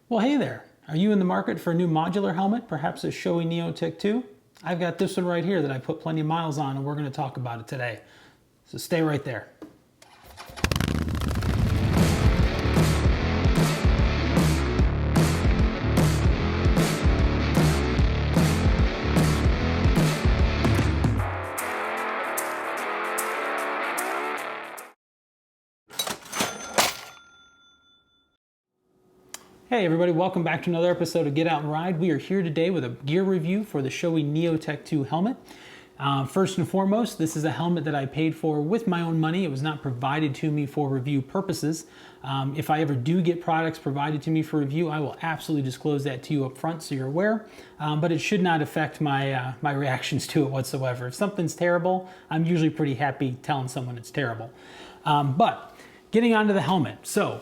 Well, hey there. Are you in the market for a new modular helmet, perhaps a Shoei Neotec 2? I've got this one right here that I put plenty of miles on, and we're going to talk about it today. So stay right there. Hey everybody, welcome back to another episode of Get Out and Ride. We are here today with a gear review for the Shoei Neotec 2 helmet. First and foremost, this is a helmet that I paid for with my own money. It was not provided to me for review purposes. If I ever do get products provided to me for review, I will absolutely disclose that to you up front so you're aware. But it should not affect my reactions to it whatsoever. If something's terrible, I'm usually pretty happy telling someone it's terrible. But getting onto the helmet. So,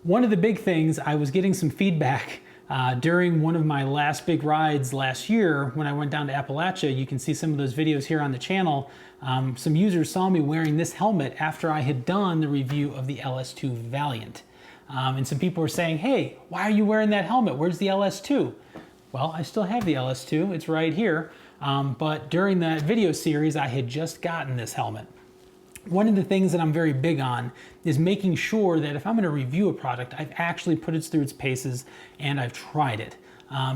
one of the big things, I was getting some feedback during one of my last big rides last year when I went down to Appalachia. You can see some of those videos here on the channel. Some users saw me wearing this helmet after I had done the review of the LS2 Valiant. And some people were saying, hey, why are you wearing that helmet? Where's the LS2? Well, I still have the LS2, it's right here. But during that video series, I had just gotten this helmet. One of the things that I'm very big on is making sure that if I'm going to review a product, I've actually put it through its paces and I've tried it.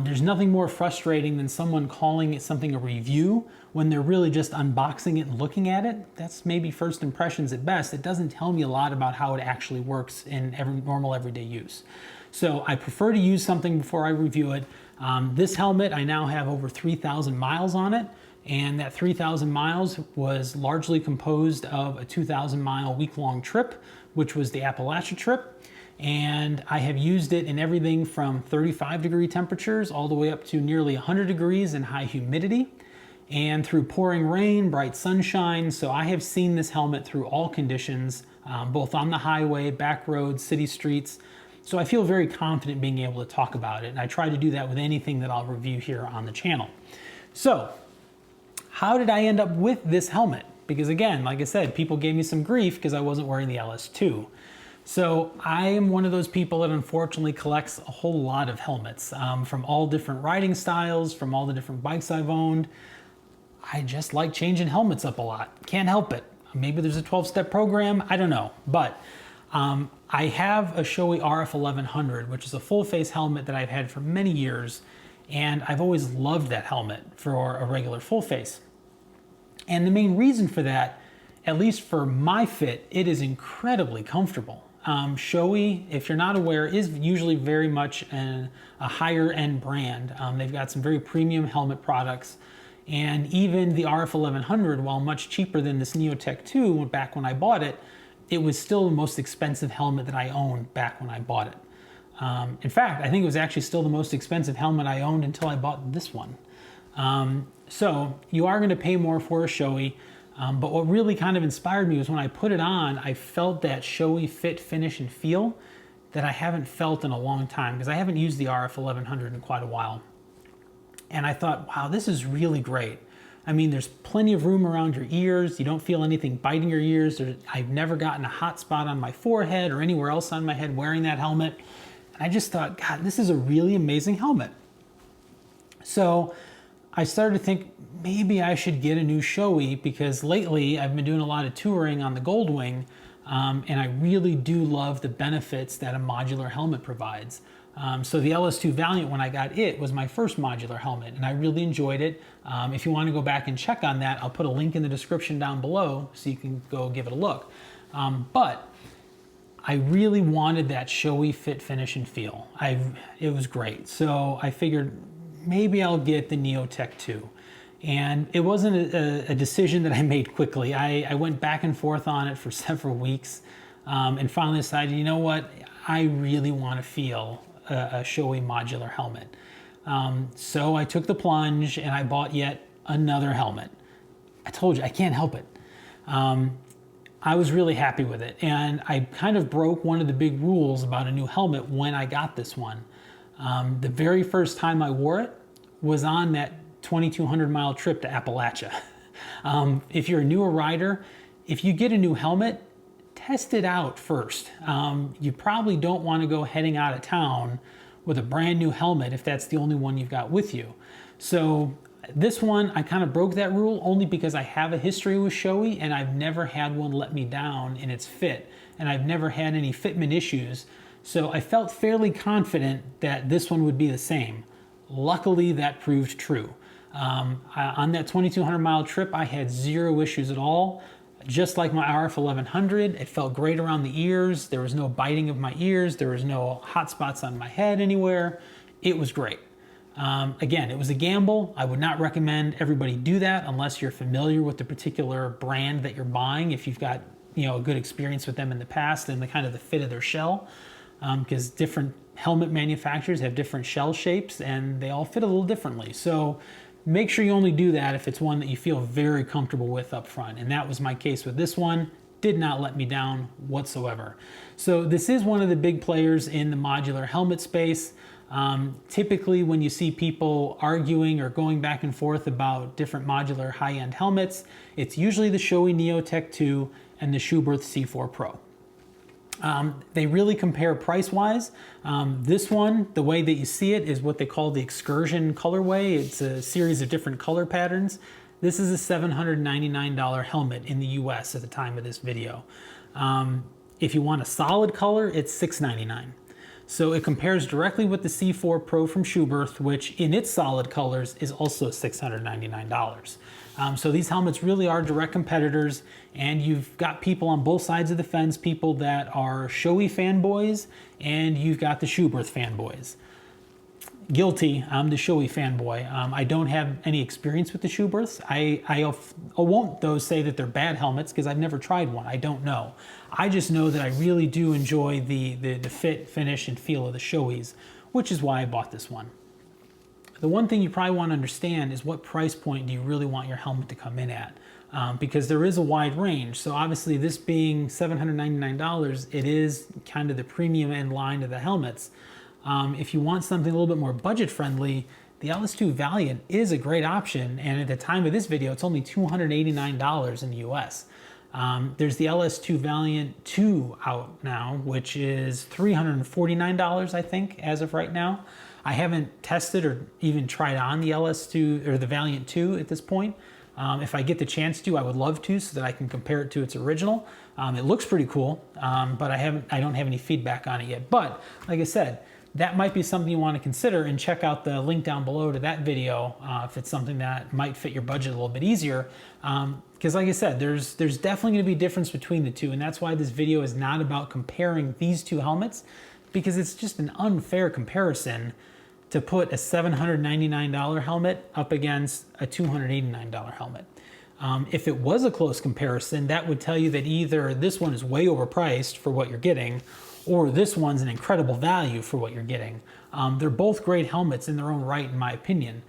There's nothing more frustrating than someone calling it something a review when they're really just unboxing it and looking at it. That's maybe first impressions at best. It doesn't tell me a lot about how it actually works in normal everyday use. So I prefer to use something before I review it. This helmet, I now have over 3,000 miles on it. And that 3,000 miles was largely composed of a 2,000 mile week-long trip, which was the Appalachia trip. And I have used it in everything from 35-degree temperatures all the way up to nearly 100 degrees in high humidity, and through pouring rain, bright sunshine. So I have seen this helmet through all conditions, both on the highway, back roads, city streets. So I feel very confident being able to talk about it. And I try to do that with anything that I'll review here on the channel. So, how did I end up with this helmet? Because again, like I said, people gave me some grief because I wasn't wearing the LS2. So I am one of those people that unfortunately collects a whole lot of helmets from all different riding styles, from all the different bikes I've owned. I just like changing helmets up a lot. Can't help it. Maybe there's a 12-step program, I don't know. But I have a Shoei RF1100, which is a full face helmet that I've had for many years. And I've always loved that helmet for a regular full face. And the main reason for that, at least for my fit, it is incredibly comfortable. Shoei, if you're not aware, is usually very much a higher end brand. They've got some very premium helmet products. And even the RF1100, while much cheaper than this Neotec 2 back when I bought it, it was still the most expensive helmet that I owned back when I bought it. In fact, I think it was actually still the most expensive helmet I owned until I bought this one. So you are going to pay more for a Shoei, but what really kind of inspired me was when I put it on, I felt that Shoei fit, finish, and feel that I haven't felt in a long time because I haven't used the RF1100 in quite a while. And I thought, wow, this is really great. I mean, there's plenty of room around your ears. You don't feel anything biting your ears. I've never gotten a hot spot on my forehead or anywhere else on my head wearing that helmet. And I just thought, God, this is a really amazing helmet. So I started to think maybe I should get a new Shoei because lately I've been doing a lot of touring on the Goldwing, and I really do love the benefits that a modular helmet provides. So the LS2 Valiant, when I got it, was my first modular helmet, and I really enjoyed it. If you want to go back and check on that, I'll put a link in the description down below so you can go give it a look. But I really wanted that Shoei fit, finish, and feel. It was great. So I figured maybe I'll get the Neotec 2. And it wasn't a decision that I made quickly. I went back and forth on it for several weeks and finally decided, you know what? I really want to feel a Shoei modular helmet. So I took the plunge and I bought yet another helmet. I told you, I can't help it. I was really happy with it. And I kind of broke one of the big rules about a new helmet when I got this one. The very first time I wore it was on that 2,200 mile trip to Appalachia. If you're a newer rider, if you get a new helmet, test it out first. You probably don't want to go heading out of town with a brand new helmet if that's the only one you've got with you. So this one, I kind of broke that rule only because I have a history with Shoei and I've never had one let me down in its fit, and I've never had any fitment issues. So I felt fairly confident that this one would be the same. Luckily, that proved true. On that 2,200 mile trip, I had zero issues at all. Just like my RF 1100, it felt great around the ears. There was no biting of my ears. There was no hot spots on my head anywhere. It was great. Again, it was a gamble. I would not recommend everybody do that unless you're familiar with the particular brand that you're buying, if you've got a good experience with them in the past and the kind of the fit of their shell, because different helmet manufacturers have different shell shapes and they all fit a little differently. So make sure you only do that if it's one that you feel very comfortable with up front. And that was my case with this one. Did not let me down whatsoever. So this is one of the big players in the modular helmet space. Typically when you see people arguing or going back and forth about different modular high-end helmets, it's usually the Shoei Neotec 2 and the Schuberth C4 Pro. They really compare price-wise. This one, the way that you see it, is what they call the excursion colorway. It's a series of different color patterns. This is a $799 helmet in the US at the time of this video. If you want a solid color, it's $699. So it compares directly with the C4 Pro from Schuberth, which in its solid colors is also $699. So these helmets really are direct competitors, and you've got people on both sides of the fence, people that are Shoei fanboys, and you've got the Schuberth fanboys. Guilty, I'm the Shoei fanboy. I don't have any experience with the Schuberths. I won't, though, say that they're bad helmets because I've never tried one. I don't know. I just know that I really do enjoy the fit, finish, and feel of the Shoeis, which is why I bought this one. The one thing you probably want to understand is what price point do you really want your helmet to come in at? Because there is a wide range. So obviously this being $799, it is kind of the premium end line of the helmets. If you want something a little bit more budget friendly, the LS2 Valiant is a great option, and at the time of this video, it's only $289 in the US. There's the LS2 Valiant 2 out now, which is $349, I think, as of right now. I haven't tested or even tried on the LS2 or the Valiant 2 at this point. If I get the chance to, I would love to, so that I can compare it to its original. It looks pretty cool, but I don't have any feedback on it yet. But like I said, that might be something you want to consider, and check out the link down below to that video if it's something that might fit your budget a little bit easier. Because like I said, there's definitely going to be a difference between the two, and that's why this video is not about comparing these two helmets, because it's just an unfair comparison to put a $799 helmet up against a $289 helmet. If it was a close comparison, that would tell you that either this one is way overpriced for what you're getting, or this one's an incredible value for what you're getting. They're both great helmets in their own right, in my opinion.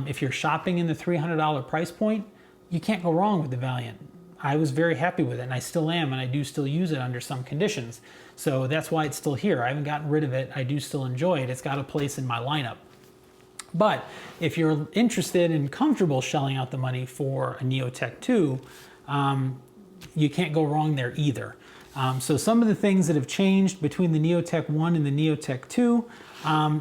If you're shopping in the $300 price point, you can't go wrong with the Valiant. I was very happy with it, and I still am, and I do still use it under some conditions. So that's why it's still here. I haven't gotten rid of it. I do still enjoy it. It's got a place in my lineup. But if you're interested and comfortable shelling out the money for a Neotec 2, you can't go wrong there either. So some of the things that have changed between the Neotec 1 and the Neotec 2,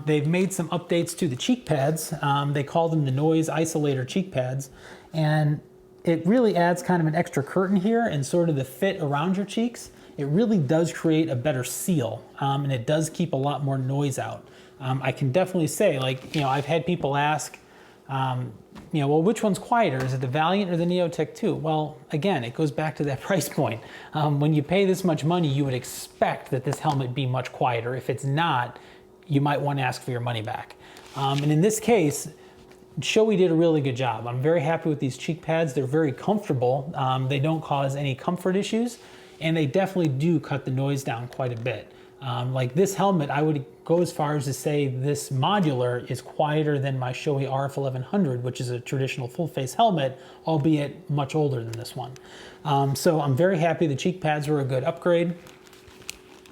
they've made some updates to the cheek pads. They call them the noise isolator cheek pads. And it really adds kind of an extra curtain here and sort of the fit around your cheeks. It really does create a better seal, and it does keep a lot more noise out. I can definitely say, like, I've had people ask, well, which one's quieter? Is it the Valiant or the Neotec 2? Well, again, it goes back to that price point. When you pay this much money, you would expect that this helmet be much quieter. If it's not, you might want to ask for your money back. And in this case, Shoei did a really good job. I'm very happy with these cheek pads. They're very comfortable. They don't cause any comfort issues, and they definitely do cut the noise down quite a bit. Like this helmet, I would go as far as to say this modular is quieter than my Shoei RF 1100, which is a traditional full face helmet, albeit much older than this one. So I'm very happy. The cheek pads were a good upgrade.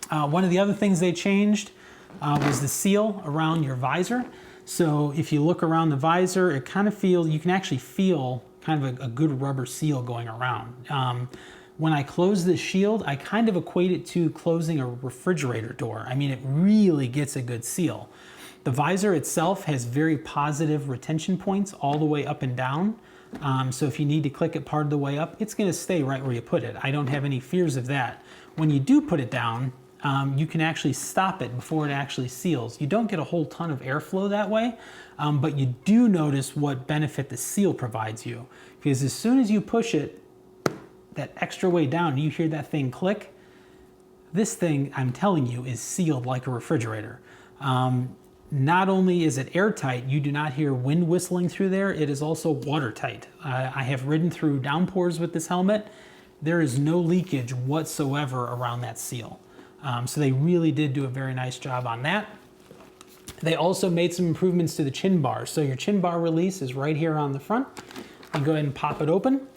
One of the other things they changed was the seal around your visor. So if you look around the visor, it kind of you can actually feel kind of a good rubber seal going around. When I close this shield, I kind of equate it to closing a refrigerator door. I mean, it really gets a good seal. The visor itself has very positive retention points all the way up and down. So if you need to click it part of the way up, it's going to stay right where you put it. I don't have any fears of that. When you do put it down, you can actually stop it before it actually seals. You don't get a whole ton of airflow that way, but you do notice what benefit the seal provides you. Because as soon as you push it that extra way down, you hear that thing click, this thing, I'm telling you, is sealed like a refrigerator. Not only is it airtight, you do not hear wind whistling through there, it is also watertight. I have ridden through downpours with this helmet. There is no leakage whatsoever around that seal. So they really did do a very nice job on that. They also made some improvements to the chin bar. So your chin bar release is right here on the front. You go ahead and pop it open.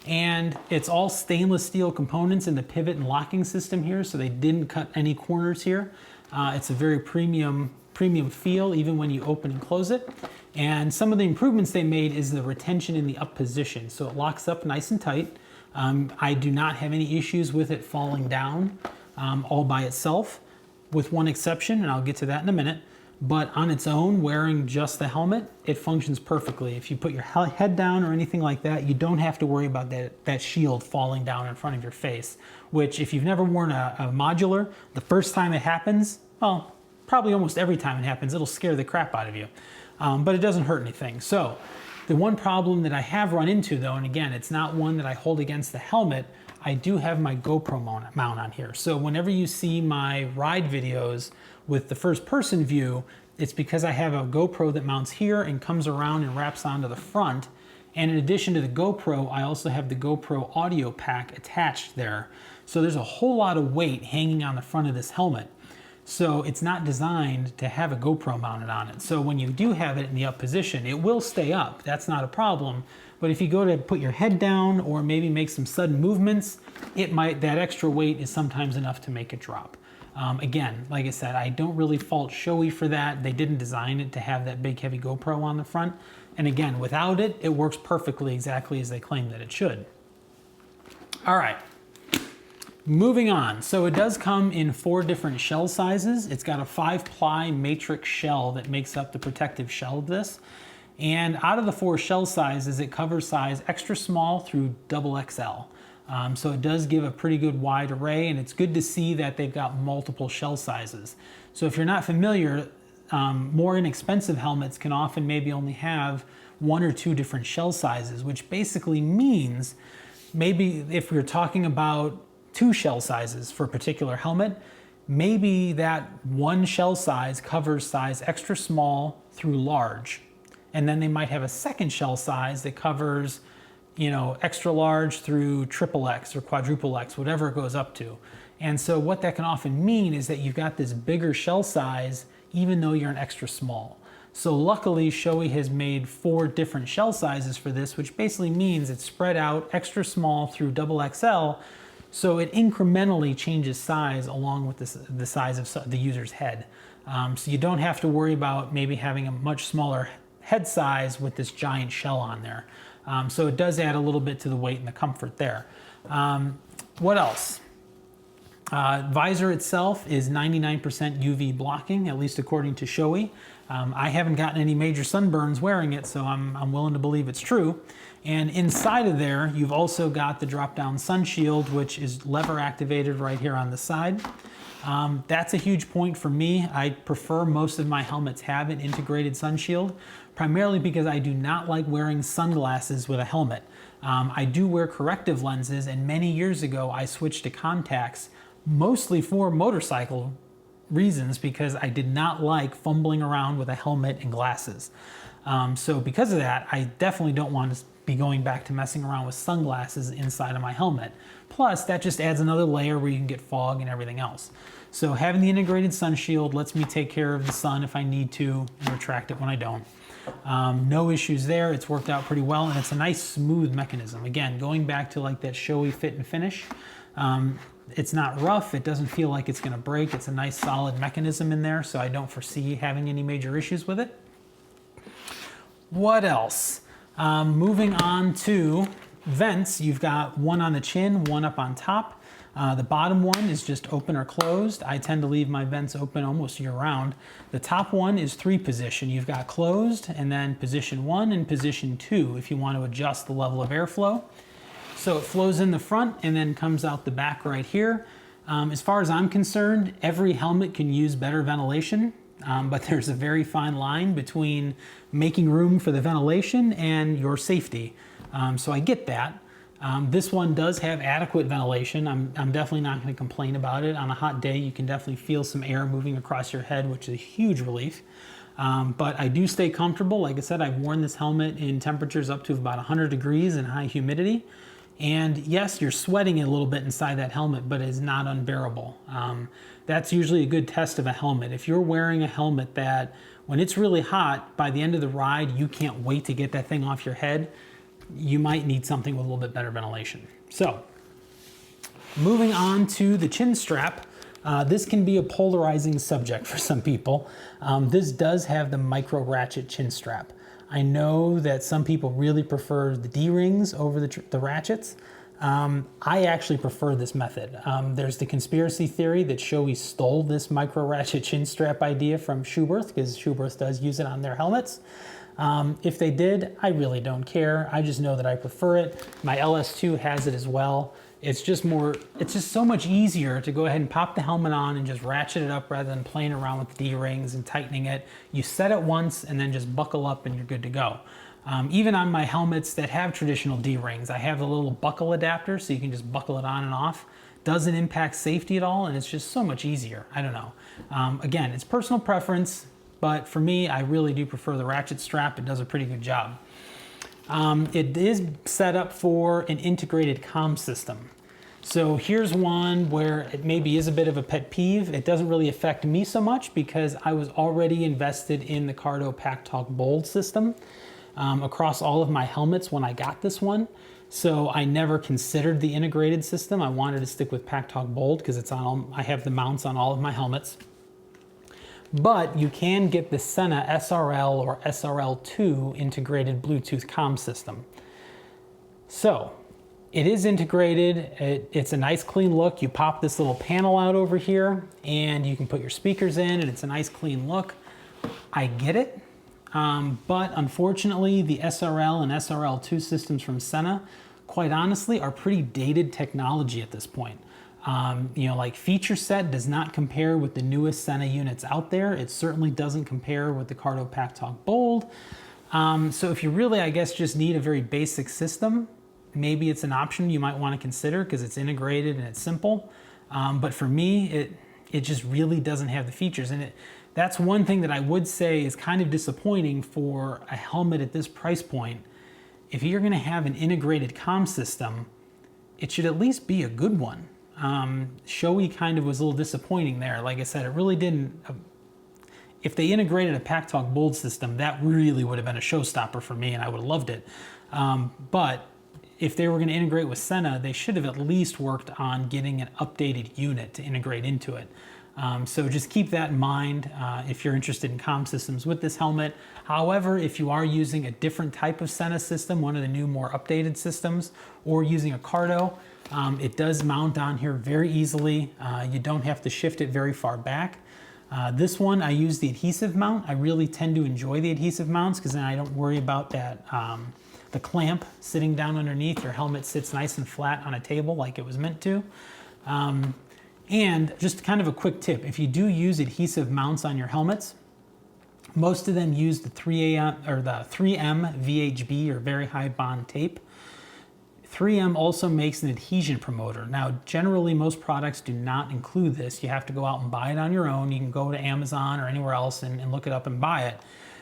And it's all stainless steel components in the pivot and locking system here, so they didn't cut any corners here. It's a very premium feel even when you open and close it. And some of the improvements they made is the retention in the up position. So it locks up nice and tight. I do not have any issues with it falling down all by itself, with one exception, and I'll get to that in a minute. But on its own, wearing just the helmet, it functions perfectly. If you put your head down or anything like that, you don't have to worry about that shield falling down in front of your face, which if you've never worn a modular, the first time it happens, well, probably almost every time it happens, it'll scare the crap out of you. But it doesn't hurt anything. So the one problem that I have run into though, and again, it's not one that I hold against the helmet, I do have my GoPro mount on here. So whenever you see my ride videos with the first person view, it's because I have a GoPro that mounts here and comes around and wraps onto the front. And in addition to the GoPro, I also have the GoPro audio pack attached there. So there's a whole lot of weight hanging on the front of this helmet. So it's not designed to have a GoPro mounted on it. So when you do have it in the up position, it will stay up. That's not a problem. But if you go to put your head down or maybe make some sudden movements, that extra weight is sometimes enough to make it drop. Again, like I said, I don't really fault Shoei for that. They didn't design it to have that big heavy GoPro on the front. And again, without it, it works perfectly exactly as they claim that it should. All right, moving on. So it does come in 4 different shell sizes. It's got a 5-ply matrix shell that makes up the protective shell of this. And out of the 4 shell sizes, it covers size extra small through XXL. So it does give a pretty good wide array, and it's good to see that they've got multiple shell sizes. So if you're not familiar, more inexpensive helmets can often maybe only have 1 or 2 different shell sizes, which basically means maybe if we're talking about 2 shell sizes for a particular helmet, maybe that 1 shell size covers size extra small through large. And then they might have a second shell size that covers, you know, extra large through XXX or quadruple X, whatever it goes up to. And so what that can often mean is that you've got this bigger shell size, even though you're an extra small. So luckily, Shoei has made 4 different shell sizes for this, which basically means it's spread out extra small through XXL, so it incrementally changes size along with the size of the user's head. So you don't have to worry about maybe having a much smaller head size with this giant shell on there. So it does add a little bit to the weight and the comfort there. What else? Visor itself is 99% UV blocking, at least according to Shoei. I haven't gotten any major sunburns wearing it, so I'm willing to believe it's true. And inside of there, you've also got the drop-down sun shield, which is lever activated right here on the side. That's a huge point for me. I prefer most of my helmets have an integrated sun shield, primarily because I do not like wearing sunglasses with a helmet. I do wear corrective lenses, and many years ago I switched to contacts, mostly for motorcycle reasons, because I did not like fumbling around with a helmet and glasses. So because of that, I definitely don't want to be going back to messing around with sunglasses inside of my helmet. Plus, that just adds another layer where you can get fog and everything else. So having the integrated sun shield lets me take care of the sun if I need to and retract it when I don't. No issues there. It's worked out pretty well, and it's a nice smooth mechanism. Again, going back to like that Shoei fit and finish, it's not rough. It doesn't feel like it's going to break. It's a nice solid mechanism in there, so I don't foresee having any major issues with it. What else? Moving on to vents, you've got one on the chin, one up on top. The bottom one is just open or closed. I tend to leave my vents open almost year round. The top one is 3 position. You've got closed and then position 1 and position 2 if you want to adjust the level of airflow. So it flows in the front and then comes out the back right here. As far as I'm concerned, every helmet can use better ventilation, but there's a very fine line between making room for the ventilation and your safety. So I get that. This one does have adequate ventilation. I'm definitely not going to complain about it. On a hot day, you can definitely feel some air moving across your head, which is a huge relief. But I do stay comfortable. Like I said, I've worn this helmet in temperatures up to about 100 degrees and high humidity. And yes, you're sweating a little bit inside that helmet, but it's not unbearable. That's usually a good test of a helmet. If you're wearing a helmet that when it's really hot, by the end of the ride, you can't wait to get that thing off your head, you might need something with a little bit better ventilation. So, moving on to the chin strap. This can be a polarizing subject for some people. This does have the micro ratchet chin strap. I know that some people really prefer the D-rings over the ratchets. I actually prefer this method. There's the conspiracy theory that Shoei stole this micro ratchet chin strap idea from Schuberth, because Schuberth does use it on their helmets. If they did, I really don't care. I just know that I prefer it. My LS2 has it as well. It's just so much easier to go ahead and pop the helmet on and just ratchet it up rather than playing around with the D-rings and tightening it. You set it once and then just buckle up and you're good to go. Even on my helmets that have traditional D-rings, I have a little buckle adapter so you can just buckle it on and off. Doesn't impact safety at all, and it's just so much easier. I don't know. Again, it's personal preference, but for me, I really do prefer the ratchet strap. It does a pretty good job. It is set up for an integrated comm system. So here's one where it maybe is a bit of a pet peeve. It doesn't really affect me so much because I was already invested in the Cardo PackTalk Bold system across all of my helmets when I got this one. So I never considered the integrated system. I wanted to stick with PackTalk Bold because I have the mounts on all of my helmets. But you can get the Sena SRL or SRL2 integrated Bluetooth comm system. So it is integrated. It's a nice clean look. You pop this little panel out over here and you can put your speakers in and it's a nice clean look. I get it. But unfortunately the SRL and SRL2 systems from Sena, quite honestly, are pretty dated technology at this point. Like feature set does not compare with the newest Sena units out there. It certainly doesn't compare with the Cardo PackTalk Bold. So if you really, I guess, just need a very basic system, maybe it's an option you might want to consider because it's integrated and it's simple. But for me, it just really doesn't have the features. And that's one thing that I would say is kind of disappointing for a helmet at this price point. If you're going to have an integrated comm system, it should at least be a good one. Shoei kind of was a little disappointing there. Like I said, it really didn't. If they integrated a PackTalk Bold system, that really would have been a showstopper for me and I would have loved it. But if they were going to integrate with Sena, they should have at least worked on getting an updated unit to integrate into it. So just keep that in mind if you're interested in comm systems with this helmet. However, if you are using a different type of Sena system, one of the new more updated systems, or using a Cardo, it does mount on here very easily. You don't have to shift it very far back. This one, I use the adhesive mount. I really tend to enjoy the adhesive mounts because then I don't worry about that, the clamp sitting down underneath. Your helmet sits nice and flat on a table like it was meant to. And just kind of a quick tip, if you do use adhesive mounts on your helmets, most of them use the 3M VHB or very high bond tape. 3M also makes an adhesion promoter. Now, generally most products do not include this. You have to go out and buy it on your own. You can go to Amazon or anywhere else and look it up and buy it.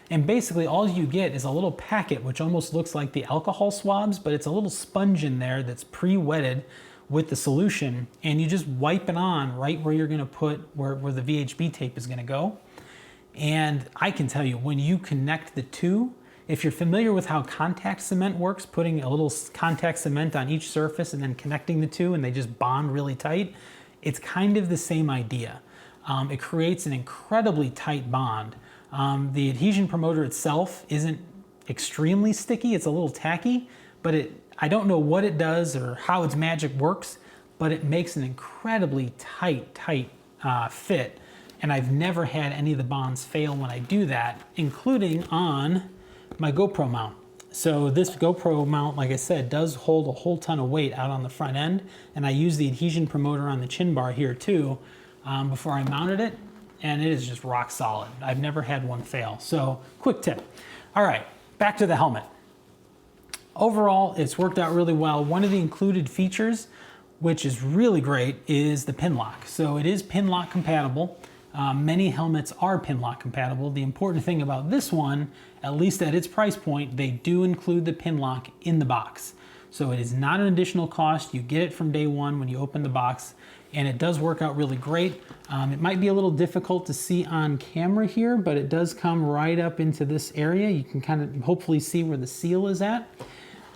And basically all you get is a little packet which almost looks like the alcohol swabs, but it's a little sponge in there that's pre-wetted with the solution, and you just wipe it on right where you're gonna put, where the VHB tape is gonna go. And I can tell you, when you connect the two, if you're familiar with how contact cement works, putting a little contact cement on each surface and then connecting the two and they just bond really tight, it's kind of the same idea. It creates an incredibly tight bond. The adhesion promoter itself isn't extremely sticky, it's a little tacky, but I don't know what it does or how its magic works, but it makes an incredibly tight fit. And I've never had any of the bonds fail when I do that, including on my GoPro mount. So this GoPro mount, like I said, does hold a whole ton of weight out on the front end. And I use the adhesion promoter on the Chinbar here too before I mounted it. And it is just rock solid. I've never had one fail. So quick tip. All right, back to the helmet. Overall, it's worked out really well. One of the included features, which is really great, is the Pinlock. So it is Pinlock compatible. Many helmets are Pinlock compatible. The important thing about this one, at least at its price point, they do include the Pinlock in the box. So it is not an additional cost. You get it from day one when you open the box, and it does work out really great. It might be a little difficult to see on camera here, but it does come right up into this area. You can kind of hopefully see where the seal is at.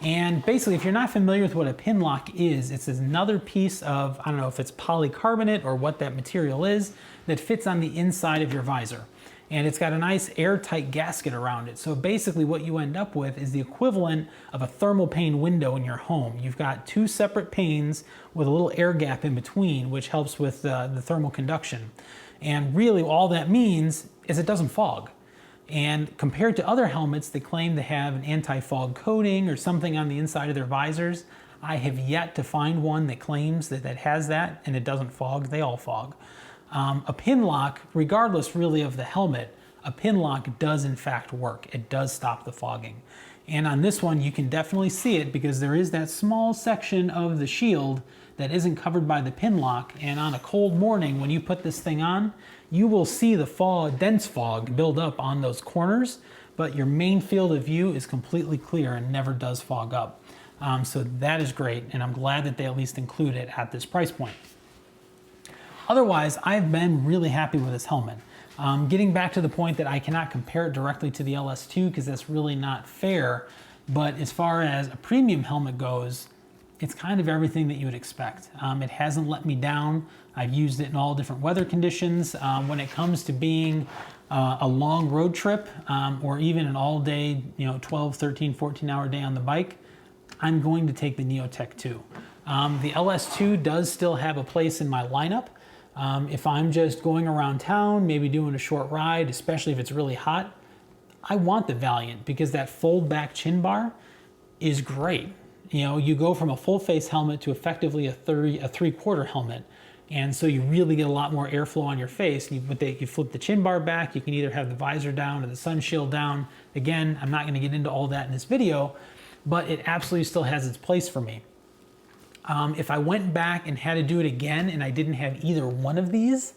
And basically, if you're not familiar with what a Pinlock is, it's another piece of, I don't know if it's polycarbonate or what that material is, that fits on the inside of your visor. And it's got a nice airtight gasket around it. So basically what you end up with is the equivalent of a thermal pane window in your home. You've got two separate panes with a little air gap in between, which helps with the thermal conduction. And really all that means is it doesn't fog. And compared to other helmets that claim to have an anti-fog coating or something on the inside of their visors, I have yet to find one that claims that has that and it doesn't fog. They all fog. A Pinlock, regardless really of the helmet, a Pinlock does in fact work. It does stop the fogging. And on this one, you can definitely see it because there is that small section of the shield that isn't covered by the Pinlock. And on a cold morning, when you put this thing on, you will see the fog, dense fog build up on those corners, but your main field of view is completely clear and never does fog up. So that is great, and I'm glad that they at least include it at this price point. Otherwise, I've been really happy with this helmet. Getting back to the point that I cannot compare it directly to the LS2 because that's really not fair, but as far as a premium helmet goes, it's kind of everything that you would expect. It hasn't let me down. I've used it in all different weather conditions. When it comes to being a long road trip or even an all day, 12, 13, 14 hour day on the bike, I'm going to take the Neotec 2. The LS2 does still have a place in my lineup. If I'm just going around town, maybe doing a short ride, especially if it's really hot, I want the Valiant because that fold back chin bar is great. You go from a full face helmet to effectively a 3/4 helmet. And so you really get a lot more airflow on your face. You flip the chin bar back, you can either have the visor down or the sun shield down. Again, I'm not gonna get into all that in this video, but it absolutely still has its place for me. If I went back and had to do it again and I didn't have either one of these,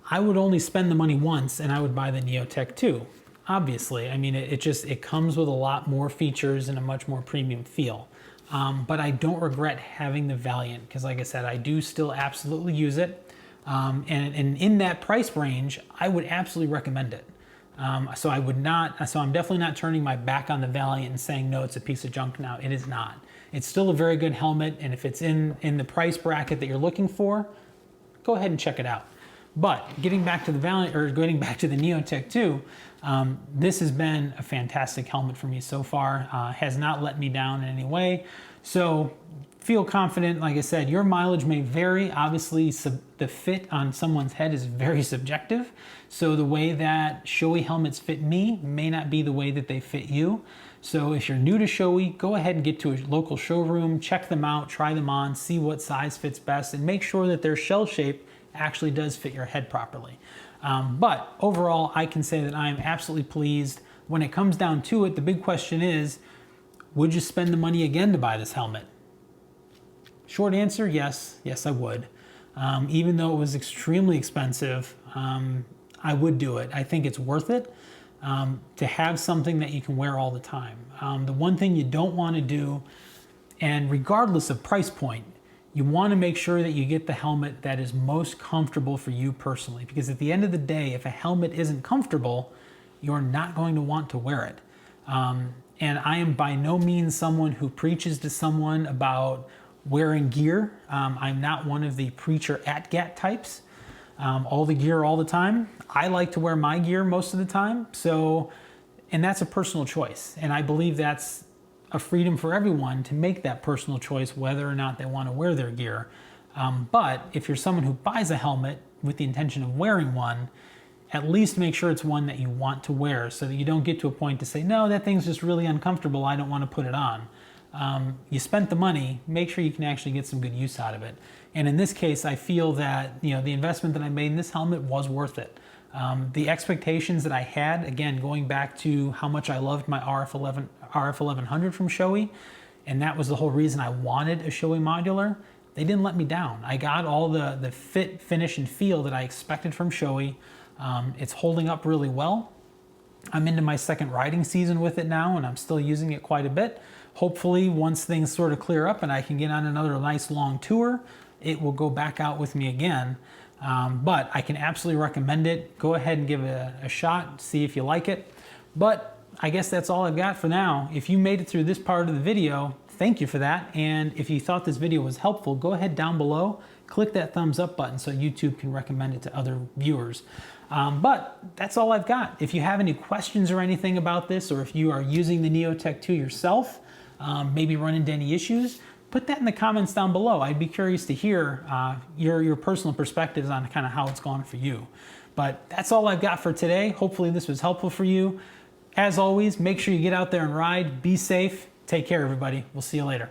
I would only spend the money once and I would buy the Neotec 2. Obviously, I mean, it comes with a lot more features and a much more premium feel. But I don't regret having the Valiant because like I said, I do still absolutely use it. And in that price range, I would absolutely recommend it. So I'm definitely not turning my back on the Valiant and saying, no, it's a piece of junk now. It is not. It's still a very good helmet. And if it's in the price bracket that you're looking for, go ahead and check it out. But getting back to the Valiant, or getting back to the Neotec 2, this has been a fantastic helmet for me so far. Has not let me down in any way. So feel confident. Like I said, your mileage may vary. Obviously, the fit on someone's head is very subjective. So the way that Shoei helmets fit me may not be the way that they fit you. So if you're new to Shoei, go ahead and get to a local showroom, check them out, try them on, see what size fits best, and make sure that their shell shape actually does fit your head properly. But overall, I can say that I am absolutely pleased. When it comes down to it, the big question is, would you spend the money again to buy this helmet? Short answer, yes. Yes, I would. Even though it was extremely expensive, I would do it. I think it's worth it to have something that you can wear all the time. The one thing you don't want to do, and regardless of price point, you want to make sure that you get the helmet that is most comfortable for you personally. Because at the end of the day, if a helmet isn't comfortable, you're not going to want to wear it. And I am by no means someone who preaches to someone about wearing gear. I'm not one of the preacher at gat types. All the gear all the time. I like to wear my gear most of the time. And that's a personal choice. And I believe that's a freedom for everyone to make that personal choice whether or not they want to wear their gear. But if you're someone who buys a helmet with the intention of wearing one, at least make sure it's one that you want to wear so that you don't get to a point to say, no, that thing's just really uncomfortable, I don't want to put it on. You spent the money, make sure you can actually get some good use out of it. And in this case, I feel that the investment that I made in this helmet was worth it. The expectations that I had, again, going back to how much I loved my RF1100 from Shoei, and that was the whole reason I wanted a Shoei modular, they didn't let me down. I got all the fit, finish, and feel that I expected from Shoei. It's holding up really well. I'm into my second riding season with it now, and I'm still using it quite a bit. Hopefully, once things sort of clear up and I can get on another nice long tour, it will go back out with me again. But I can absolutely recommend it. Go ahead and give it a shot, see if you like it. But I guess that's all I've got for now. If you made it through this part of the video, thank you for that. And if you thought this video was helpful, go ahead down below, click that thumbs up button so YouTube can recommend it to other viewers. But that's all I've got. If you have any questions or anything about this, or if you are using the Neotec 2 yourself, maybe run into any issues, put that in the comments down below. I'd be curious to hear your personal perspectives on kind of how it's gone for you. But that's all I've got for today. Hopefully this was helpful for you. As always, make sure you get out there and ride. Be safe. Take care, everybody. We'll see you later.